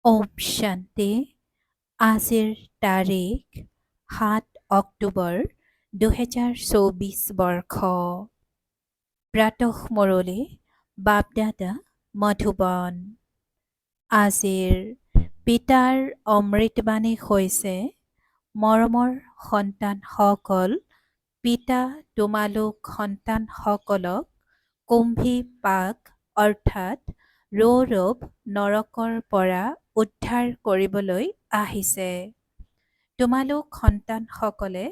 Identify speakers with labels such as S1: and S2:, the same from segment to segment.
S1: ওম শান্তি। আজিৰ তাৰিখ 7 অক্টোবৰ 2024 বৰ্ষ। প্ৰাতঃ মুৰলী বাপদাদা মধুবন। আজিৰ পিতাৰ অমৃতবাণী হৈছে, মৰমৰ সন্তানসকল, পিতা তোমালোক সন্তানসকলক কুম্ভী পাক অৰ্থাৎ ৰৌৰৱ নৰকৰ পৰা উদ্ধাৰ কৰিবলৈ আহিছে। তোমালোক সন্তানসকলে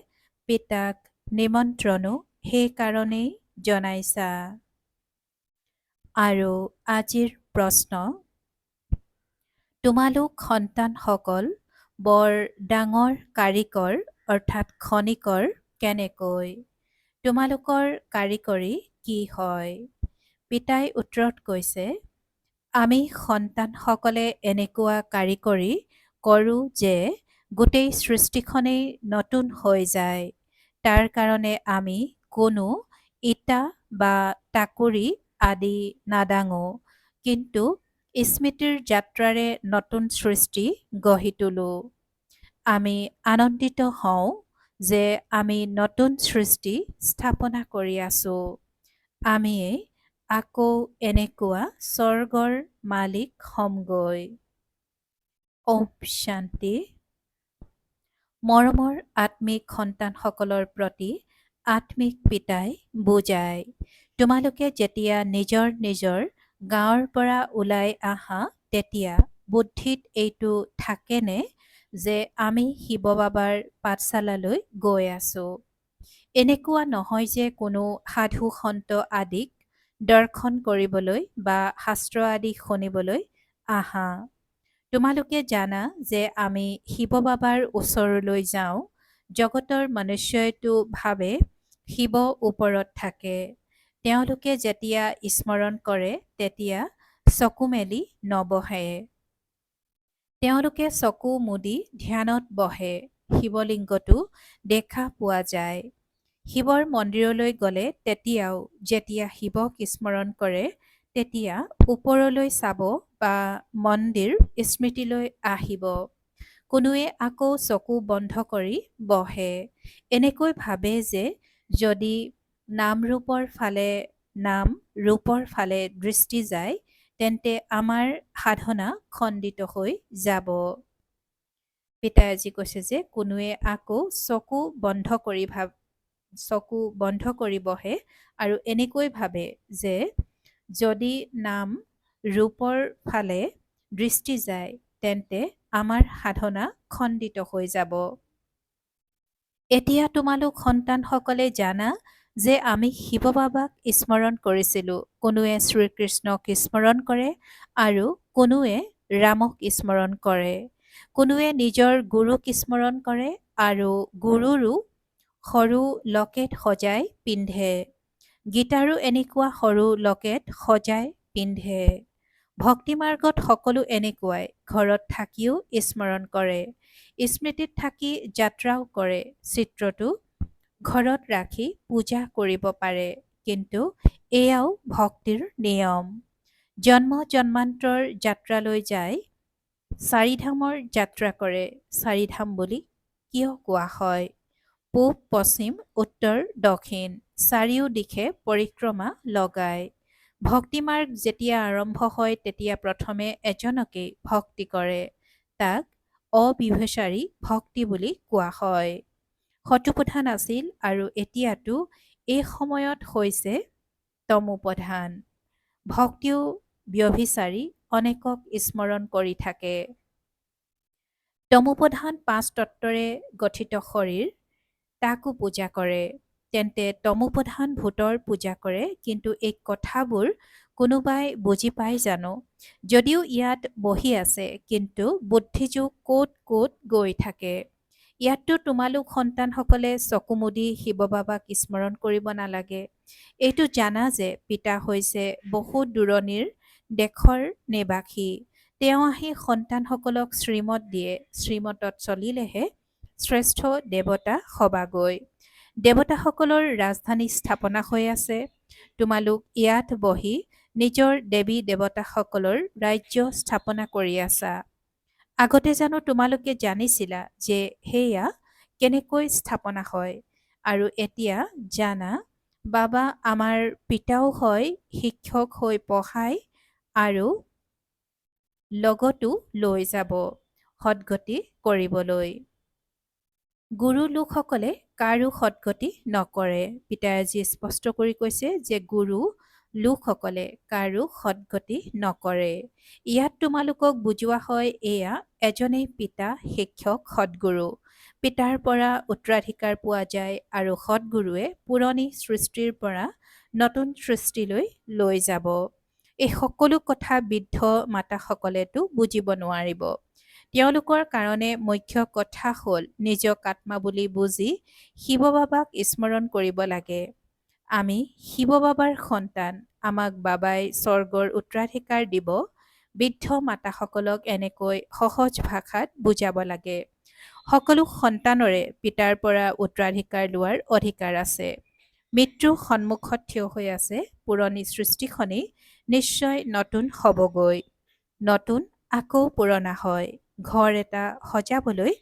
S1: পিতাক নিমন্ত্ৰণো সেইকাৰণেই জনাইছা। আৰু আজিৰ প্ৰশ্ন, তোমালোক সন্তানসকল বৰ ডাঙৰ কাৰিকৰ অৰ্থাৎ খনিকৰ কেনেকৈ? তোমালোকৰ কাৰিকৰী কি হয়? পিতাই উত্তৰত কৈছে, আমি সন্তানসকলে এনেকুৱা কাৰিকৰী কৰোঁ যে গোটেই সৃষ্টিখনেই নতুন হৈ যায়। তাৰ কাৰণে আমি কোনো ইটা বা টাকুৰি আদি নাদাঙো, কিন্তু স্মৃতিৰ যাত্ৰাৰে নতুন সৃষ্টি গঢ়ি তোলো। আমি আনন্দিত হওঁ যে আমি নতুন সৃষ্টি স্থাপনা কৰি আছো। আমিয়েই আকৌ এনেকুৱা স্বৰ্গৰ মালিক হ'মগৈ। ওম শান্তি। মৰমৰ আত্মিক সন্তানসকলৰ প্ৰতি আত্মিক পিতাই বুজায়, তোমালোকে যেতিয়া নিজৰ নিজৰ গাঁৱৰ পৰা ওলাই আহা তেতিয়া বুদ্ধিত এইটো থাকেনে যে আমি শিৱ বাবাৰ পাঠশালালৈ গৈ আছো। এনেকুৱা নহয় যে কোনো সাধু সন্ত আদিক দৰ্শন কৰিবলৈ বা শাস্ত্ৰ আদি শুনিবলৈ আহা। তোমালোকে জানা যে আমি শিৱ বাবাৰ ওচৰলৈ যাওঁ। জগতৰ মনুষ্যইটো ভাবে শিৱ ওপৰত থাকে। তেওঁলোকে যেতিয়া স্মৰণ কৰে তেতিয়া চকু মেলি নবহে। তেওঁলোকে চকু মুদি ধ্যানত বহে। শিৱলিংগটো দেখা পোৱা যায়। শিৱৰ মন্দিৰলৈ গ'লে তেতিয়াও যেতিয়া শিৱক স্মৰণ কৰে তেতিয়া ওপৰলৈ চাব বা মন্দিৰ স্মৃতিলৈ আহিব। কোনোৱে আকৌ চকু বন্ধ কৰি বহে। এনেকৈ ভাবে যে যদি নাম ৰূপৰ ফালে দৃষ্টি যায় তেন্তে আমাৰ সাধনা খণ্ডিত হৈ যাব। পিতাই আজি কৈছে যে কোনোৱে আকৌ চকু বন্ধ কৰি বহে আৰু এনেকৈ ভাবে যে যদি নাম ৰূপৰ ফালে দৃষ্টি যায় তেন্তে আমাৰ সাধনা খণ্ডিত হৈ যাব। এতিয়া তোমালোক সন্তানসকলে জানা যে আমি শিৱ বাবাক স্মৰণ কৰিছিলোঁ। কোনোৱে শ্ৰীকৃষ্ণক স্মৰণ কৰে আৰু কোনোৱে ৰামক স্মৰণ কৰে। কোনোৱে নিজৰ গুৰুক স্মৰণ কৰে আৰু গুৰুৰো সৰু লকেট সজাই পিন্ধে। গীতাৰো এনেকুৱা সৰু লকেট সজাই পিন্ধে। ভক্তি মাৰ্গত সকলো এনেকুৱাই ঘৰত থাকিও স্মৰণ কৰে, স্মৃতিত থাকি যাত্ৰাও কৰে। চিত্ৰটো ঘৰত ৰাখি পূজা কৰিব পাৰে, কিন্তু এয়াও ভক্তিৰ নিয়ম। জন্ম জন্মান্তৰ যাত্ৰালৈ যায়, চাৰিধামৰ যাত্ৰা কৰে। চাৰিধাম বুলি কিয় কোৱা হয়? পূব, পশ্চিম, উত্তৰ, দক্ষিণ চাৰিও দিশে পৰিক্ৰমা লগায়। ভক্তি মাৰ্গ যেতিয়া আৰম্ভ হয় তেতিয়া প্ৰথমে এজনকেই ভক্তি কৰে। তাক অবিভচাৰী ভক্তি বুলি কোৱা হয়। শতপ্ৰধান আছিল আৰু এতিয়াতো এই সময়ত হৈছে তমোপ্ৰধান। ভক্তিও ব্যভিচাৰী অনেকক স্মৰণ কৰি থাকে। তমোপ্ৰধান 5 তত্ত্বৰে গঠিত শৰীৰ, তাকো পূজা কৰে। তেন্তে তমোপ্ৰধান ভূতৰ পূজা কৰে, কিন্তু এই কথাবোৰ কোনোবাই বুজি পায় জানো? যদিও ইয়াত বহি আছে, কিন্তু বুদ্ধিযোগ ক'ত ক'ত গৈ থাকে। ইয়াততো তোমালোক সন্তানসকলে চকু মুদি শিৱ বাবাক স্মৰণ কৰিব নালাগে। এইটো জানা যে পিতা হৈছে বহু দূৰণিৰ দেশৰ নিবাসী। তেওঁ আহি সন্তানসকলক শ্ৰীমত দিয়ে। শ্ৰীমতত চলিলেহে শ্ৰেষ্ঠ দেৱতা হবাগৈ। দেৱতাসকলৰ ৰাজধানী স্থাপনা হৈ আছে। তোমালোক ইয়াত বহি নিজৰ দেৱী দেৱতাসকলৰ ৰাজ্য স্থাপনা কৰি আছা। আগতে জানো তোমালোকে জানিছিলা যে সেয়া কেনেকৈ স্থাপনা হয় আৰু এতিয়া জানা বাবা আমাৰ পিতাও হয়, শিক্ষক হৈ পঢ়ায় আৰু লগতো লৈ যাব সদগতি কৰিবলৈ। গুৰু লোকসকলে কাৰো সদগতি নকৰে। পিতাই আজি স্পষ্ট কৰি কৈছে যে গুৰু লোকসকলে কাৰো সদগতি নকৰে। ইয়াত তোমালোকক বুজোৱা হয় এয়া এজনেই পিতা, শিক্ষক, সদগুৰু। পিতাৰ পৰা উত্তৰাধিকাৰ পোৱা যায় আৰু সদগুৰুৱে পুৰণি সৃষ্টিৰ পৰা নতুন সৃষ্টিলৈ লৈ যাব। এই সকলো কথা বৃদ্ধ মাতাসকলেতো বুজিব নোৱাৰিব। তেওঁলোকৰ কাৰণে মুখ্য কথা হ'ল নিজক আত্মা বুলি বুজি শিৱ বাবাক স্মৰণ কৰিব লাগে। আমি শিৱ বাবাৰ সন্তান, আমাক বাবাই স্বৰ্গৰ উত্তৰাধিকাৰ দিব। বৃদ্ধ মাতাসকলক এনেকৈ সহজ ভাষাত বুজাব লাগে। সকলো সন্তানৰে পিতাৰ পৰা উত্তৰাধিকাৰ লোৱাৰ অধিকাৰ আছে। মৃত্যুৰ সন্মুখত থিয় হৈ আছে, পুৰণি সৃষ্টিখনেই নিশ্চয় নতুন হ'বগৈ। নতুন আকৌ পুৰণা হয়। ঘৰ এটা সজাবলৈ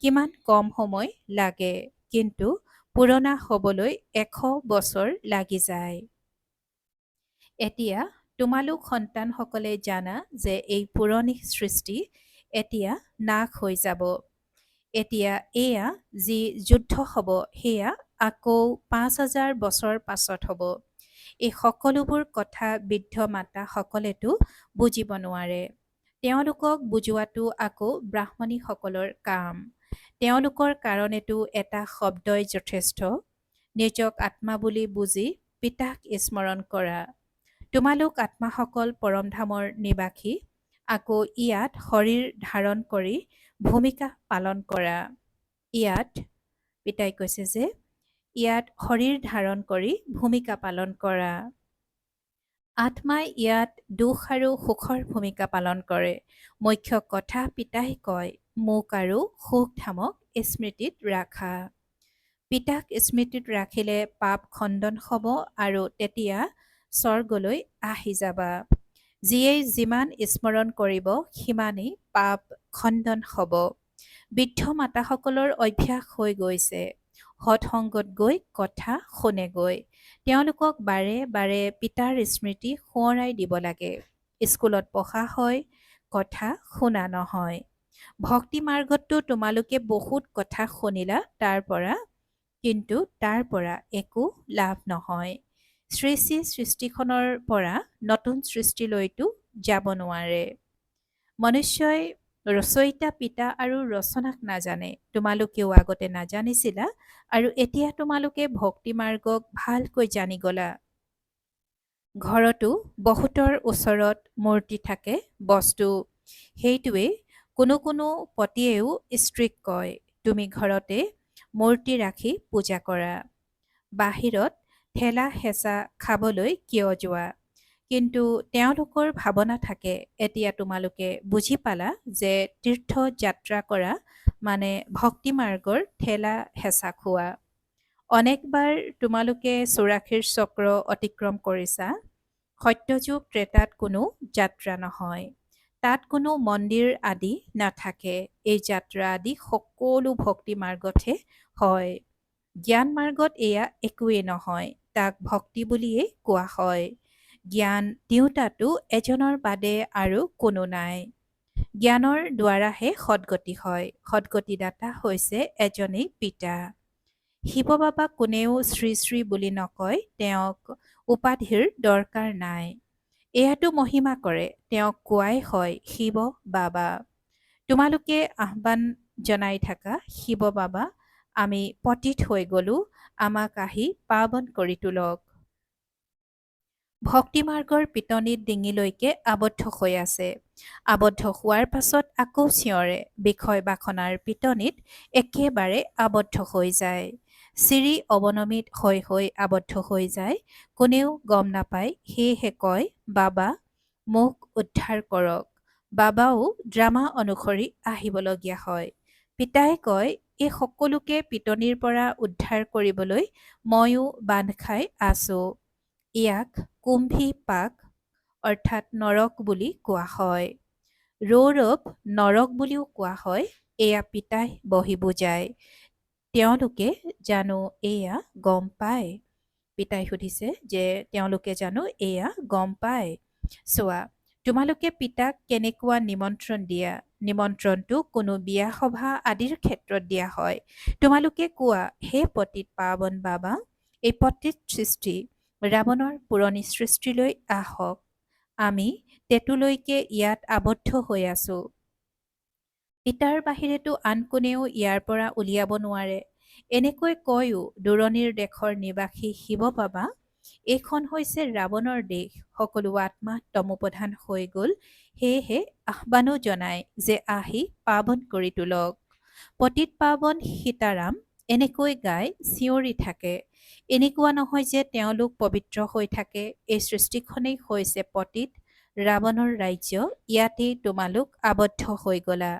S1: কিমান কম সময় লাগে, কিন্তু পুৰণা হ'বলৈ 100 বছৰ লাগি যায়। এতিয়া তোমালোক সন্তানসকলে জানা যে এই পুৰণি সৃষ্টি এতিয়া নাশ হৈ যাব। এতিয়া এয়া যি যুদ্ধ হ'ব সেয়া আকৌ 5000 বছৰ পাছত হ'ব। এই সকলোবোৰ কথা বৃদ্ধ মাতাসকলেতো বুজিব নোৱাৰে। তেওঁলোকক বুজোৱাটো আকৌ ব্ৰাহ্মণীসকলৰ কাম। তেওঁলোকৰ কাৰণেতো এটা শব্দই যথেষ্ট। নিজক আত্মা বুলি বুজি পিতাক স্মৰণ কৰা। তোমালোক আত্মাসকল পৰমধামৰ নিবাসী। আকৌ ইয়াত শৰীৰ ধাৰণ কৰি ভূমিকা পালন কৰা। ইয়াত পিতাই কৈছে যে ইয়াত শৰীৰ ধাৰণ কৰি ভূমিকা পালন কৰা। আত্মাই ইয়াত দুখ আৰু সুখৰ ভূমিকা পালন কৰে। মুখ্য কথা পিতাই কয়, মোক আৰু সুখধামক স্মৃতিত ৰাখা। পিতাক স্মৃতিত ৰাখিলে পাপ খণ্ডন হ'ব আৰু তেতিয়া স্বৰ্গলৈ আহি যাবা। যিয়েই যিমান স্মৰণ কৰিব সিমানেই পাপ খণ্ডন হ'ব। বৃদ্ধ মাতাসকলৰ অভ্যাস হৈ গৈছে। সৎসংগত গৈ কথা শুনেগৈ। তেওঁলোকক বাৰে বাৰে পিতাৰ স্মৃতি সোঁৱৰাই দিব লাগে। স্কুলত পঢ়া হয়, কথা শুনা নহয়। ভক্তি মাৰ্গততো তোমালোকে বহুত কথা শুনিলা কিন্তু তাৰ পৰা একো লাভ নহয়। শ্ৰী শ্ৰী সৃষ্টিখনৰ পৰা নতুন সৃষ্টিলৈতো যাব নোৱাৰে। মনুষ্যই ৰচয়িতা পিতা আৰু ৰচনাক নাজানে। তোমালোকেও আগতে নাজানিছিলা আৰু এতিয়া তোমালোকে ভক্তি মাৰ্গক ভালকৈ জানি গলা। ঘৰতো বহুতৰ ওচৰত মূৰ্তি থাকে, বস্তু। সেইটোৱেই কোনো কোনো পতিয়েও স্ত্ৰীক কয়, তুমি ঘৰতে মূৰ্তি ৰাখি পূজা কৰা। বাহিৰত ঠেলা হেঁচা খাবলৈ কিয় যোৱা? কিন্তু তেওঁলোকৰ ভাৱনা থাকে, এতিয়া তোমালোকে বুজি পালা যে তীৰ্থ যাত্ৰা কৰা মানে ভক্তি মাৰ্গৰ ঠেলা হেঁচা খোৱা। অনেকবাৰ তোমালোকে 84 চক্ৰ অতিক্ৰম কৰিছা। সত্যযুগ ত্ৰেতাত কোনো যাত্ৰা নহয়। তাত কোনো মন্দিৰ আদি নাথাকে। এই যাত্ৰা আদি সকলো ভক্তি মাৰ্গতহে হয়। জ্ঞান মাৰ্গত এয়া একোৱেই নহয়। তাক ভক্তি বুলিয়েই কোৱা হয়। জ্ঞান দিওঁতাতো এজনৰ বাদে আৰু কোনো নাই। জ্ঞানৰ দ্বাৰাহে সদগতি হয়। সদগতিদাতা হৈছে এজনেই পিতা। শিৱ বাবাক কোনেও শ্ৰী শ্ৰী বুলি নকয়, তেওঁক উপাধিৰ দৰকাৰ নাই। এয়াতো মহিমা কৰে, তেওঁক কোৱাই হয় শিৱ বাবা। তোমালোকে আহ্বান জনাই থাকা, শিৱ বাবা আমি পতিত হৈ গলো, আমাক আহি পাৱন কৰি তোলক। ভক্তি মাৰ্গৰ পিটনিত ডিঙিলৈকে আবদ্ধ হৈ আছে। আবদ্ধ হোৱাৰ পাছত আকৌ চিঞৰে। বিষয় বাসনাৰ পিটনিত একেবাৰে আবদ্ধ হৈ যায়। চিৰি অৱনমিত হৈ হৈ আবদ্ধ হৈ যায়। কোনেও গম নাপায়, সেয়েহে কয় বাবা মোক উদ্ধাৰ কৰক। বাবাও ড্ৰামা অনুসৰি আহিবলগীয়া হয়। পিতাই কয় এই সকলোকে পিটনিৰ পৰা উদ্ধাৰ কৰিবলৈ ময়ো বান্ধ খাই আছো। ইয়াক কুম্ভী পাক অৰ্থাৎ নৰক বুলি কোৱা হয়। ৰৌৰৱ নৰক বুলিও কোৱা হয়। এয়া পিতাই বহি বুজায়। তেওঁলোকে জানো এয়া গম পায়? পিতাই সুধিছে যে তেওঁলোকে জানো এয়া গম পায়? চোৱা, তোমালোকে পিতাক কেনেকুৱা নিমন্ত্ৰণ দিয়া? নিমন্ত্ৰণটো কোনো বিয়া সভা আদিৰ ক্ষেত্ৰত দিয়া হয়। তোমালোকে কোৱা, হে পতিত পাৱন বাবা, এই পতিত সৃষ্টি ৰাৱণৰ পুৰণি সৃষ্টিলৈ আহক। আমি তেটোলৈকে ইয়াত আবদ্ধ হৈ আছো। পিতাৰ বাহিৰেতো আন কোনেও ইয়াৰ পৰা উলিয়াব নোৱাৰে। এনেকৈ কৈও দূৰণিৰ দেশৰ নিবাসী শিৱ বাবা, এইখন হৈছে ৰাৱণৰ দেশ, সকলো আত্মা তমোপ্ৰধান হৈ গল। সেয়েহে আহ্বানো জনায় যে আহি পাৱন কৰি তোলক। পতিত পাৱন সীতাৰাম এনেকৈ গাই চিঞৰি থাকে। এনেকুৱা নহয় যে তেওঁলোক পবিত্ৰ হৈ থাকে। এই সৃষ্টিখনেই হৈছে পতিত, ৰাৱণৰ ৰাজ্য, ইয়াতেই তোমালোক আবদ্ধ হৈ গলা।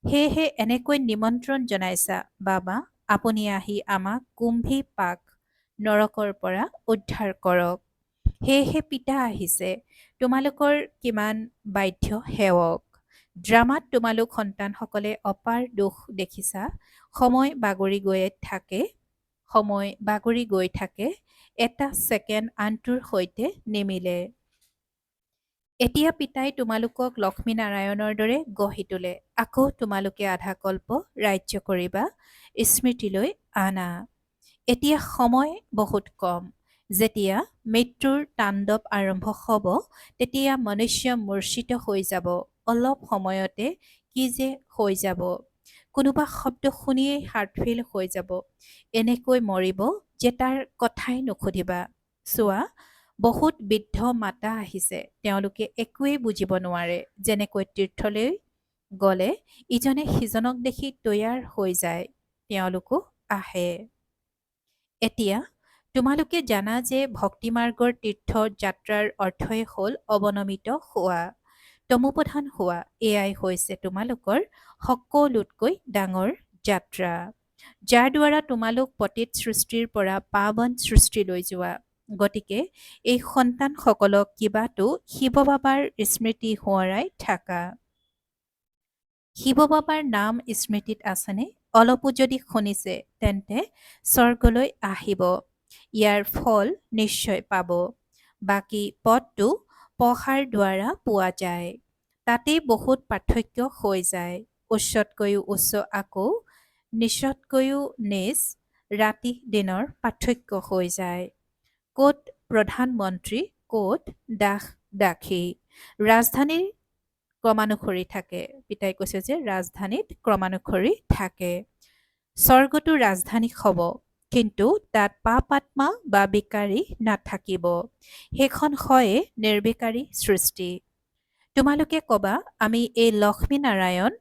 S1: সেয়েহে এনেকৈ নিমন্ত্ৰণ জনাইছা বাবা, আপুনি আহি আমাক কুম্ভী পাক নৰকৰ পৰা উদ্ধাৰ কৰক। সেয়েহে পিতা আহিছে। তোমালোকৰ কিমান বাধ্য সেৱক। ড্ৰামাত তোমালোক সন্তানসকলে অপাৰ দুখ দেখিছা। সময় বাগৰি গৈ থাকে। এটা ছেকেণ্ড আনটোৰ সৈতে নিমিলে। এতিয়া পিতাই তোমালোকক লক্ষ্মীনাৰায়ণৰ দৰে গঢ়ি তোলে। আকৌ তোমালোকে আধা কল্প ৰাজ্য কৰিবা। স্মৃতিলৈ আনা। এতিয়া সময় বহুত কম। যেতিয়া মৃত্যুৰ তাণ্ডৱ আৰম্ভ হ'ব, তেতিয়া মনুষ্য মূৰ্ছিত হৈ যাব। অলপ সময়তে কি যে হৈ যাব। কোনোবা শব্দ শুনিয়েই হাৰ্টফেইল হৈ যাব। এনেকৈ মৰিব যে তাৰ কথাই নুসুধিবা। চোৱা, বহুত বৃদ্ধ মাতা আহিছে। তেওঁলোকে একোৱেই বুজিব নোৱাৰে। যেনেকৈ তীৰ্থলৈ গলে ইজনে সিজনক দেখি তৈয়াৰ হৈ যায়, তেওঁলোকো আহে। এতিয়া তোমালোকে জানা যে ভক্তিমাৰ্গৰ তীৰ্থ যাত্ৰাৰ অৰ্থই হ'ল অৱনমিত হোৱা, তমোপ্ৰধান হোৱা। এয়াই হৈছে তোমালোকৰ সকলোতকৈ ডাঙৰ যাত্ৰা, যাৰ দ্বাৰা তোমালোক পতিত সৃষ্টিৰ পৰা পাৱন সৃষ্টিলৈ যোৱা। গতিকে এই সন্তানসকলক কিবাতো শিৱ বাবাৰ স্মৃতি সোঁৱৰাই থাকা। শিৱ বাবাৰ নাম স্মৃতিত আছেনে? অলপো যদি শুনিছে তেন্তে স্বৰ্গলৈ আহিব। ইয়াৰ ফল নিশ্চয় পাব। বাকী পদটো পঢ়াৰ দ্বাৰা পোৱা যায়। তাতেই বহুত পাৰ্থক্য হৈ যায়। উচ্চতকৈও উচ্চ, আকৌ নিচতকৈও নিচ, ৰাতি দিনৰ পাৰ্থক্য হৈ যায়। ক'ত প্ৰধানমন্ত্ৰী, ক'ত দাস দাসী। ৰাজধানীৰ ক্ৰমানুসৰি থাকে। পিতাই কৈছে যে ৰাজধানীত ক্ৰমানুসৰি থাকে। স্বৰ্গতো ৰাজধানী হ'ব, কিন্তু তাত পাপ আত্মা বা বিকাৰী নাথাকিব। সেইখন হয়ে নিৰ্বিকাৰী সৃষ্টি। তোমালোকে কবা, আমি এই লক্ষ্মীনাৰায়ণ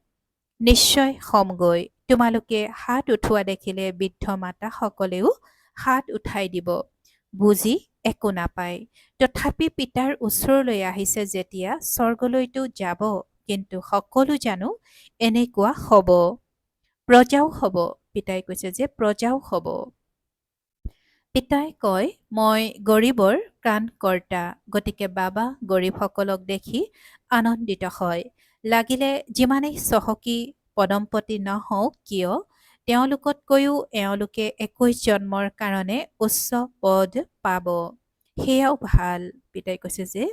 S1: নিশ্চয় হ'মগৈ। তোমালোকে হাত উঠোৱা দেখিলে বৃদ্ধ মাতাসকলেও হাত উঠাই দিব। বুজি একো নাপায়। তথাপি পিতাৰ ওচৰলৈ আহিছে যেতিয়া স্বৰ্গলৈতো যাব, কিন্তু সকলো জানো এনেকুৱা হ'ব। প্ৰজাও হ'ব। পিতাই কৈছে যে প্ৰজাও হ'ব। পিতাই কয়, মই গৰীবৰ ত্ৰাণকৰ্তা। গতিকে বাবা গৰীবসকলক দেখি আনন্দিত হয়। লাগিলে যিমানেই চহকী পদমপতি নহওক কিয়, তেওঁলোকতকৈও এওঁলোকে 21 জন্মৰ কাৰণে উচ্চ পদ পাব। সেয়াও ভাল। পিতাই কৈছে যে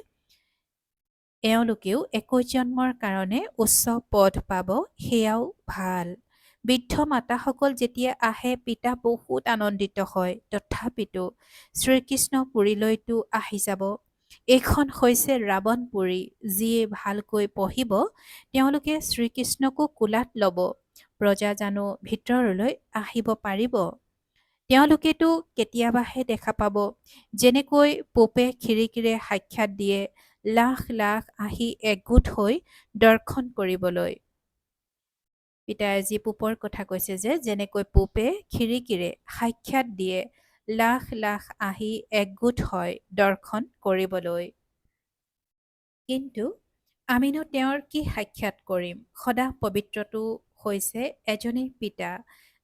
S1: এওঁলোকেও 21 জন্মৰ কাৰণে উচ্চ পদ পাব, সেয়াও ভাল। বৃদ্ধ মাতাসকল যেতিয়া আহে, পিতা বহুত আনন্দিত হয়। তথাপিতো শ্ৰীকৃষ্ণপুৰীলৈতো আহি যাব। এইখন হৈছে ৰাৱণপুৰী। যিয়ে ভালকৈ পঢ়িব, তেওঁলোকে শ্ৰীকৃষ্ণকো কোলাত ল'ব। প্ৰজা জানো ভিতৰলৈ আহিব পাৰিব? তেওঁলোকেতো কেতিয়াবাহে দেখা পাব। যেনেকৈ পোপে খিৰিকীৰে সাক্ষাৎ দিয়ে, লাখ লাখ আহি একগোট হৈ দৰ্শন কৰিবলৈ। পিতাই আজি পোপৰ কথা কৈছে যে যেনেকৈ পোপে খিৰিকীৰে সাক্ষাৎ দিয়ে, লাখ লাখ আহি একগোট হয় দৰ্শন কৰিবলৈ। কিন্তু আমিনো তেওঁৰ কি সাক্ষাৎ কৰিম? সদা পবিত্ৰটো হৈছে এজনেই পিতা,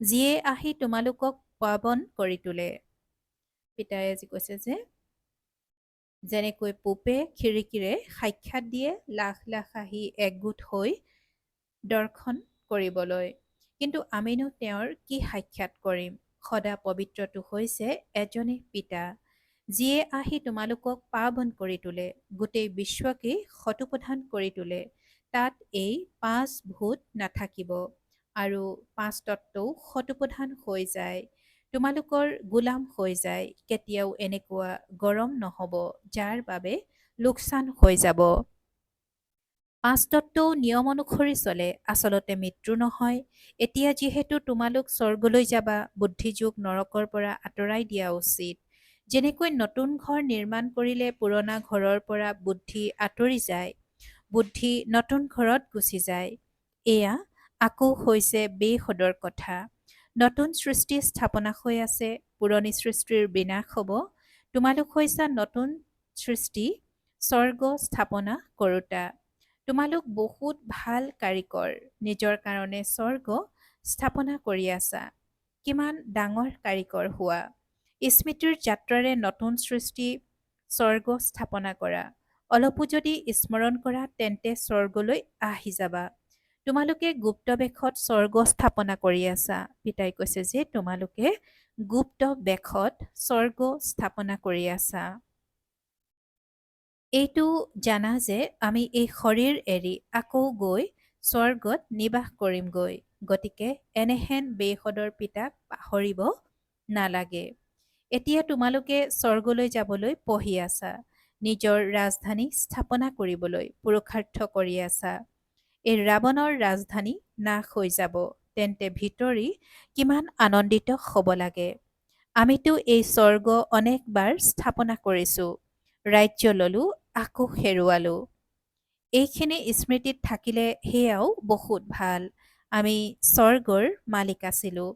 S1: যিয়ে আহি তোমালোকক পাৱন কৰি তোলে। পিতাই আজি কৈছে যে যেনেকৈ পূবে খিৰিকীৰে সাক্ষাৎ দিয়ে লাখ লাখ আহি একগোট হৈ দৰ্শন কৰিবলৈ। কিন্তু আমিনো তেওঁৰ কি সাক্ষাৎ কৰিম? সদা পবিত্ৰটো হৈছে এজনে পিতা, যিয়ে আহি তোমালোকক পাৱন কৰি তোলে, গোটেই বিশ্বকেই শতপ্ৰধান কৰি তোলে। তাত এই পাঁচ ভূত নাথাকিব আৰু পাঁচ তত্ত্বও শতপ্ৰধান হৈ যায়। তোমালোকৰ গোলাম হৈ যায়, কেতিয়াও এনেকুৱা গৰম নহ'ব যাৰ বাবে লোকচান হৈ যাব। পাঁচতত্ত্বও নিয়ম অনুসৰি চলে, আচলতে মৃত্যু নহয়। এতিয়া যিহেতু তোমালোক স্বৰ্গলৈ যাবা, বুদ্ধিযোগ নৰকৰ পৰা আঁতৰাই দিয়া উচিত। যেনেকৈ নতুন ঘৰ নিৰ্মাণ কৰিলে পুৰণা ঘৰৰ পৰা বুদ্ধি আঁতৰি যায়, বুদ্ধি নতুন ঘৰত গুচি যায়। এয়া আকৌ হৈছে বেসদৰ কথা। নতুন সৃষ্টি স্থাপনা হৈ আছে, পুৰণি সৃষ্টিৰ বিনাশ হ'ব। তোমালোক হৈছা নতুন সৃষ্টি, স্বৰ্গ স্থাপনা কৰোতা। তোমালোক বহুত ভাল কাৰিকৰ, নিজৰ কাৰণে স্বৰ্গ স্থাপনা কৰি আছা। কিমান ডাঙৰ কাৰিকৰ হোৱা। স্মৃতিৰ যাত্ৰাৰে নতুন সৃষ্টি, স্বৰ্গ স্থাপনা কৰা। অলপো যদি স্মৰণ কৰা তেন্তে স্বৰ্গলৈ আহি যাবা। তোমালোকে গুপ্ত বেশত স্বৰ্গ স্থাপনা কৰি আছা। পিতাই কৈছে যে তোমালোকে গুপ্ত বেশত স্বৰ্গ স্থাপনা কৰি আছা। এইটো জানা যে আমি এই শৰীৰ এৰি আকৌ গৈ স্বৰ্গত নিবাস কৰিমগৈ। গতিকে এনেহেন বেসদৰ পিতাক পাহৰিব নালাগে। এতিয়া তোমালোকে স্বৰ্গলৈ যাবলৈ পঢ়ি আছা, নিজৰ ৰাজধানী স্থাপনা কৰিবলৈ পুৰুষাৰ্থ কৰি আছা। এই ৰাৱণৰ ৰাজধানী নাশ হৈ যাব, তেন্তে ভিতৰি কিমান আনন্দিত হ'ব লাগে। আমিতো এই স্বৰ্গ অনেকবাৰ স্থাপনা কৰিছোঁ, ৰাজ্য ললো আকৌ হেৰুৱালো। এইখিনি স্মৃতিত থাকিলে সেয়াও বহুত ভাল। আমি স্বৰ্গৰ মালিক আছিলোঁ।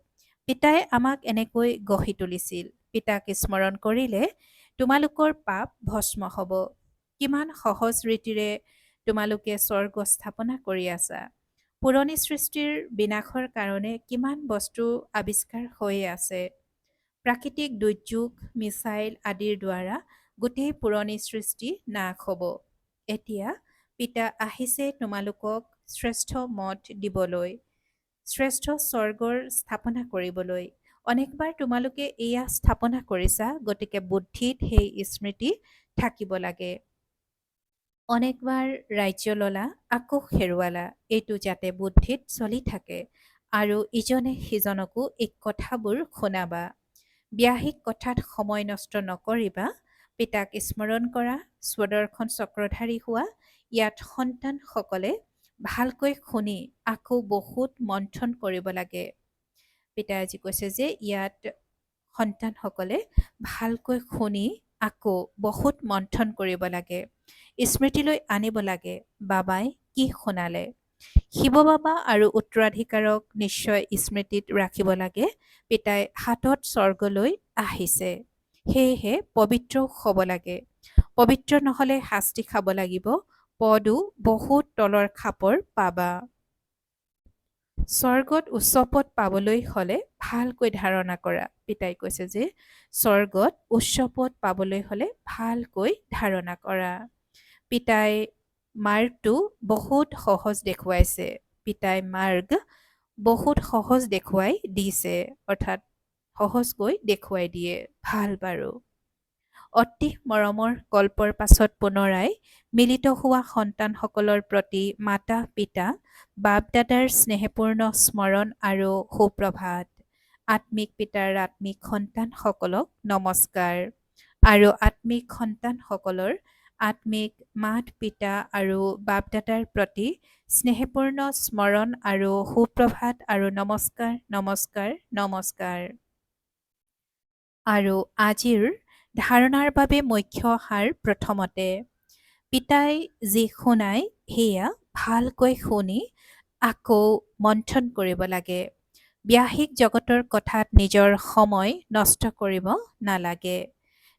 S1: পিতাই আমাক এনেকৈ গঢ়ি তুলিছিল। পিতাক স্মৰণ কৰিলে তোমালোকৰ পাপ ভস্ম হ'ব। কিমান সহজ ৰীতিৰে তোমালোকে স্বৰ্গ স্থাপনা কৰি আছা। পুৰণি সৃষ্টিৰ বিনাশৰ কাৰণে কিমান বস্তু আৱিষ্কাৰ হৈয়ে আছে। প্ৰাকৃতিক দুৰ্যোগ, মিছাইল আদিৰ দ্বাৰা গোটেই পুৰণি সৃষ্টি নাশ হ'ব। এতিয়া পিতা আহিছে তোমালোকক শ্ৰেষ্ঠ মত দিবলৈ, শ্ৰেষ্ঠ স্বৰ্গৰ স্থাপনা কৰিবলৈ। অনেকবাৰ তোমালোকে এয়া স্থাপনা কৰিছা, গতিকে বুদ্ধিত সেই স্মৃতি থাকিব লাগে। অনেকবাৰ ৰাজ্য ললা আকৌ হেৰুৱালা, এইটো যাতে বুদ্ধিত চলি থাকে আৰু ইজনে সিজনকো এই কথাবোৰ শুনাবা। ব্যাহিক কথাত সময় নষ্ট নকৰিবা। পিতাক স্মৰণ কৰা, স্বদৰ্শন চক্ৰধাৰী হোৱা। ইয়াত সন্তানসকলে ভালকৈ শুনি আকৌ বহুত মন্থন কৰিব লাগে। পিতাই আজি কৈছে যে ইয়াত সন্তানসকলে ভালকৈ শুনি আকৌ বহুত মন্থন কৰিব লাগে, স্মৃতিলৈ আনিব লাগে বাবাই কি শুনালে। শিৱ বাবা আৰু উত্তৰাধিকাৰক নিশ্চয় স্মৃতিত ৰাখিব লাগে। পিতাই হাতত স্বৰ্গলৈ আহিছে, সেয়েহে পবিত্ৰ হ'ব লাগে। পবিত্ৰ নহ'লে শাস্তি খাব লাগিব, পদো বহুত তলৰ খাপৰ পাবা। স্বৰ্গত উচ্চ পদ পাবলৈ হ'লে ভালকৈ ধাৰণা কৰা। পিতাই কৈছে যে স্বৰ্গত উচ্চ পদ পাবলৈ হ'লে ভালকৈ ধাৰণা কৰা। পিতাই মাৰ্গটো বহুত সহজ দেখুৱাইছে। পিতাই মাৰ্গ বহুত সহজ দেখুৱাই দিছে, অৰ্থাৎ সহজকৈ দেখুৱাই দিয়ে। ভাল বাৰু। অতি মৰমৰ কল্পৰ পাছত পুনৰাই মিলিত হোৱা সন্তানসকলৰ প্ৰতি মাতা পিতা, বাপ দাদাৰ স্নেহপূৰ্ণ স্মৰণ আৰু সুপ্ৰভাত। আত্মিক পিতাৰ আত্মিক সন্তানসকলক নমস্কাৰ আৰু আত্মিক সন্তানসকলৰ আত্মিক মাত পিতা আৰু বাপ দাদাৰ প্ৰতি স্নেহপূৰ্ণ স্মৰণ আৰু সুপ্ৰভাত আৰু নমস্কাৰ নমস্কাৰ নমস্কাৰ। আৰু আজিৰ ধাৰণাৰ বাবে মুখ্য সাৰ প্ৰথমতে, পিতাই যি শুনাই সেয়া ভালকৈ শুনি আকৌ মন্থন কৰিব লাগে। ব্যাহিক জগতৰ কথাত নিজৰ সময় নষ্ট কৰিব নালাগে।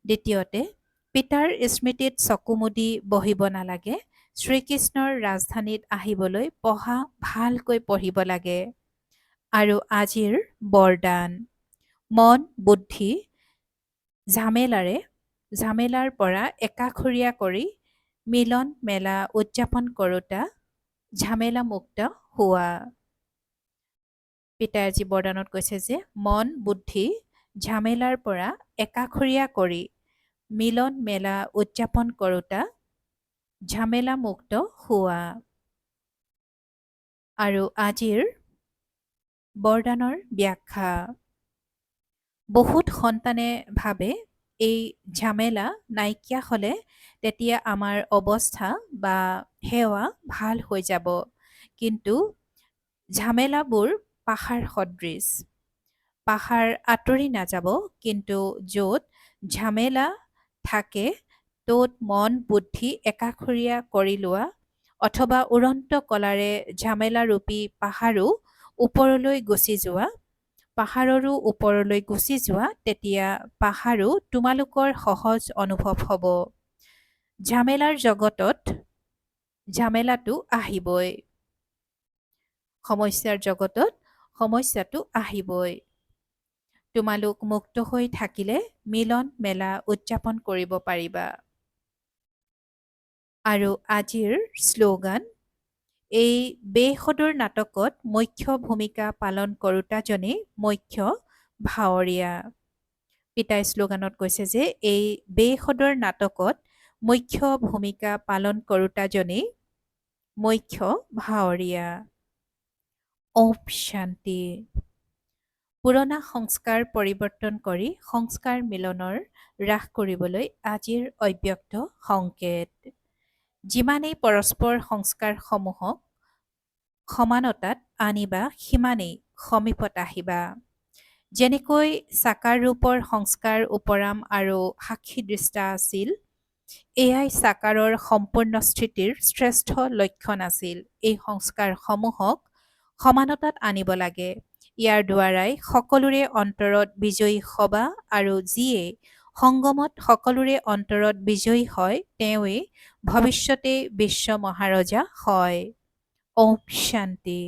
S1: দ্বিতীয়তে, পিতাৰ স্মৃতিত চকু মুদি বহিব নালাগে। শ্ৰীকৃষ্ণৰ ৰাজধানীত আহিবলৈ পঢ়া ভালকৈ পঢ়িব লাগে। আৰু আজিৰ বৰদান, মন বুদ্ধি ঝামেলাৰে ঝামেলাৰ পৰা একাষৰীয়া কৰি মিলন মেলা উদযাপন কৰোঁতা ঝামেলামুক্ত হোৱা। পিতাই আজি বৰদানত কৈছে যে মন বুদ্ধি ঝামেলাৰ পৰা একাষৰীয়া কৰি মিলন মেলা উদযাপন কৰোঁতা ঝামেলামুক্ত হোৱা। আৰু আজিৰ বৰদানৰ ব্যাখ্যা। বহুত সন্তানে ভাবে এই ঝামেলা নাইকিয়া হ'লে তেতিয়া আমাৰ অৱস্থা বা সেৱা ভাল হৈ যাব। কিন্তু ঝামেলাবোৰ পাহাৰ সদৃশ। পাহাৰ আঁতৰি নাযাব, কিন্তু য'ত ঝামেলা থাকে ত'ত মন বুদ্ধি একাষৰীয়া কৰি লোৱা অথবা উৰন্ত কলাৰে ঝামেলাৰূপী পাহাৰো ওপৰলৈ গুচি যোৱা, পাহাৰৰো ওপৰলৈ গুচি যোৱা, তেতিয়া পাহাৰো তোমালোকৰ সহজ অনুভৱ হ'ব। ঝামেলাৰ জগতত ঝামেলাটো আহিবই। সমস্যাৰ জগতত সমস্যাটো আহিবই। তোমালোক মুক্ত হৈ থাকিলে মিলন মেলা উদযাপন কৰিব পাৰিবা। আৰু আজিৰ শ্লোগান, এই বেসদৰ নাটকত মুখ্য ভূমিকা পালন কৰোঁতাজনেই মুখ্য ভাৱৰীয়া। পিতাই শ্লোগানত কৈছে যে এই বেসদৰ নাটকত মুখ্য ভূমিকা পালন কৰোঁতাজনেই মুখ্য ভাৱৰীয়া। ওম শান্তি। পুৰণা সংস্কাৰ পৰিৱৰ্তন কৰি সংস্কাৰ মিলনৰ হ্ৰাস কৰিবলৈ আজিৰ অব্যক্ত সংকেত। যিমানেই পৰস্পৰ সংস্কাৰসমূহক সমানতাত আনিবা সিমানেই সমীপত আহিবা। যেনেকৈ চাকাৰ ৰূপৰ সংস্কাৰ উপৰাম আৰু সাক্ষীদৃষ্টা আছিল, এয়াই চাকাৰৰ সম্পূৰ্ণ স্থিতিৰ শ্ৰেষ্ঠ লক্ষণ আছিল। এই সংস্কাৰসমূহক সমানতাত আনিব লাগে। ইয়াৰ দ্বাৰাই সকলোৰে অন্তৰত বিজয়ী হবা আৰু যিয়ে সংগমত সকলোৰে অন্তৰত বিজয়ী হয় তেওঁৱেই ভৱিষ্যতে বিশ্ব মহাৰজা হয়। ওম শান্তি।